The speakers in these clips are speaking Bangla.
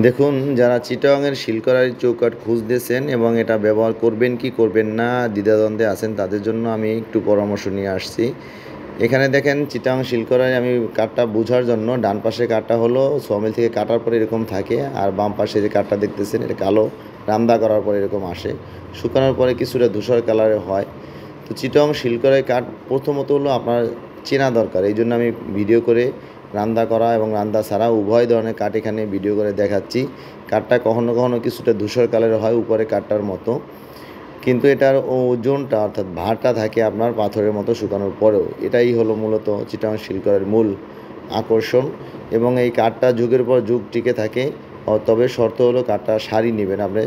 দেখুন, যারা চিটাগংয়ের শিলকড়াই চৌকাঠ খুঁজতেছেন এবং এটা ব্যবহার করবেন কি করবেন না দ্বিধাদ্বন্দ্বে আছেন, তাদের জন্য আমি একটু পরামর্শ নিয়ে আসছি। এখানে দেখেন চিটাগং শিলকড়াই আমি কাঠটা বোঝার জন্য ডান পাশে কাঠটা হলো সমিল থেকে কাটার পরে এরকম থাকে, আর বাম পাশে যে কাঠটা দেখতেছেন এটা কালো, রান্দা করার পরে এরকম আসে, শুকানোর পরে কিছুটা ধূসর কালারে হয়। তো চিটাগং শিলকড়াই কাঠ প্রথমত হলো আপনার চেনা দরকার, এই জন্য আমি ভিডিও করে রান্দা করা এবং রান্দা ছাড়া উভয় ধরনের কাঠ এখানে ভিডিও করে দেখাচ্ছি। কাঠটা কখনো কখনো কিছুটা ধূসর কালারের হয় উপরে কাঠটার মতো, কিন্তু এটার ওজনটা অর্থাৎ ভারটা থাকে আপনার পাথরের মতো শুকানোর পরেও। এটাই হলো মূলত চিটাগং শিলকড়াইয়ের মূল আকর্ষণ। এবং এই কাঠটা যুগের পর যুগ টিকে থাকে। তবে শর্ত হলো কাঠটা সারি নেবেন, আপনি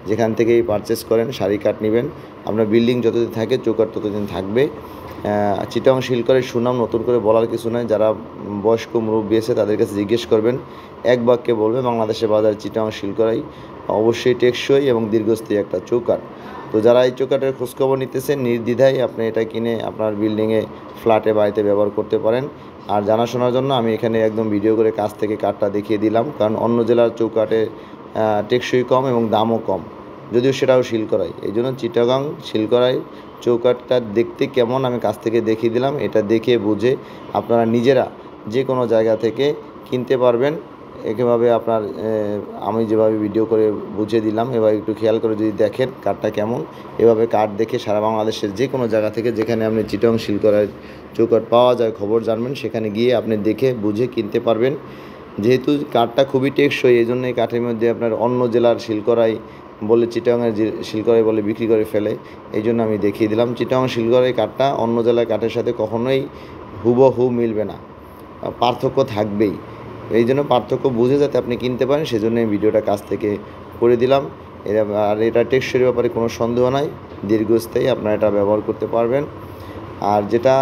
যেখান থেকেই পারচেস করেন সারি কাঠ নেবেন। আপনার বিল্ডিং যতদিন থাকে চৌকাঠ ততদিন থাকবে। চিটাগং শিলকড়াইয়ের সুনাম নতুন করে বলার কিছু নয়, যারা বয়স্ক মুরব্বী আছে তাদের কাছে জিজ্ঞেস করবেন, এক বাক্যে বলবে বাংলাদেশের বাজারে চিটাগং শিলকড়াই অবশ্যই টেকসই এবং দীর্ঘস্থায়ী একটা চৌকাঠ। তো যারা এই চৌকাঠের খোঁজখবর নিতেছেন নির্দ্বিধায় আপনি এটা কিনে আপনার বিল্ডিংয়ে, ফ্ল্যাটে, বাড়িতে ব্যবহার করতে পারেন। আর জানাশোনার জন্য আমি এখানে একদম ভিডিও করে কাছ থেকে কাঠটা দেখিয়ে দিলাম, কারণ অন্য জেলার চৌকাঠে টেকসই কম এবং দামও কম, যদিও সেটাও শিলকড়াই। এই জন্য চিটাগং শিলকড়াই চৌকাঠটা দেখতে কেমন আমি কাছ থেকে দেখিয়ে দিলাম, এটা দেখে বুঝে আপনারা নিজেরা যে কোনো জায়গা থেকে কিনতে পারবেন। এভাবে আপনার আমি যেভাবে ভিডিও করে বুঝিয়ে দিলাম, এবার একটু খেয়াল করে যদি দেখেন কাঠটা কেমন, এভাবে কাঠ দেখে সারা বাংলাদেশের যে কোনো জায়গা থেকে যেখানে আপনি চিটাগং শিলকড়াই চৌকাঠ পাওয়া যায় খবর জানবেন, সেখানে গিয়ে আপনি দেখে বুঝে কিনতে পারবেন। যেহেতু কাঠটা খুবই টেকসই, এই জন্য এই কাঠের মধ্যে আপনার অন্য জেলার শিলকড়াই বলে চিটাগংয়ের যে শিলকড়াই বলে বিক্রি করে ফেলে, এই জন্য আমি দেখিয়ে দিলাম। চিটাগং শিলকড়াই কাঠটা অন্য জেলার কাঠের সাথে কখনোই হুবহু মিলবে না, পার্থক্য থাকবেই। এই জন্য পার্থক্য বুঝে যাতে আপনি কিনতে পারেন, সেজন্য এই ভিডিওটা কাছ থেকে করে দিলাম। আর এটা টেকসইয়ের ব্যাপারে কোনো সন্দেহ নাই, দীর্ঘস্থায়ী আপনারা এটা ব্যবহার করতে পারবেন। আর যেটা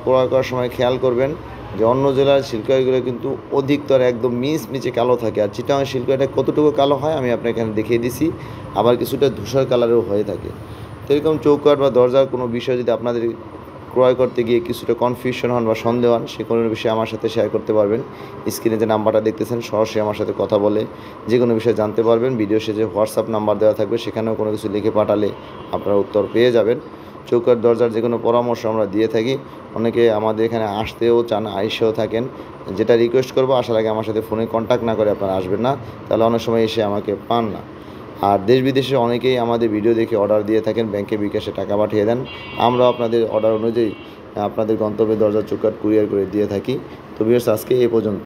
ক্রয় করার সময় খেয়াল করবেন যে অন্য জেলার শিলকড়াইগুলো কিন্তু অধিকতর একদম মিচমিচে কালো থাকে, আর চিটাগং শিলকড়াইটা কতটুকু কালো হয় আমি আপনাকে এখানে দেখিয়ে দিছি, আবার কিছুটা ধূসর কালারেও হয়ে থাকে। তো এরকম চৌকাঠ বা দরজার কোনো বিষয় যদি আপনাদের ক্রয় করতে গিয়ে কিছুটা কনফিউশন হন বা সন্দেহ হন, সে কোনো বিষয়ে আমার সাথে শেয়ার করতে পারবেন। স্ক্রিনে যে নাম্বারটা দেখতেছেন সরাসরি আমার সাথে কথা বলে যে কোনো বিষয়ে জানতে পারবেন। ভিডিও শেষে হোয়াটসঅ্যাপ নাম্বার দেওয়া থাকবে, সেখানেও কোনো কিছু লিখে পাঠালে আপনারা উত্তর পেয়ে যাবেন। চৌকাঠ দরজার যে কোনো পরামর্শ আমরা দিয়ে থাকি, অনেকে আমাদের এখানে আসতেও চান, আইসেও থাকেন। যেটা রিকোয়েস্ট করবো, আসার আগে আমার সাথে ফোনে কন্ট্যাক্ট না করে আপনারা আসবেন না, তাহলে অনেক সময় এসে আমাকে পান না। আর দেশ বিদেশে অনেকেই আমাদের ভিডিও দেখে অর্ডার দিয়ে থাকেন, ব্যাংকে বিকাশে টাকা পাঠিয়ে দেন, আমরাও আপনাদের অর্ডার অনুযায়ী আপনাদের গন্তব্যে দরজার চৌকাঠ কুরিয়ার করে দিয়ে থাকি। তো ভিউয়ার্স, আজকে এই পর্যন্ত।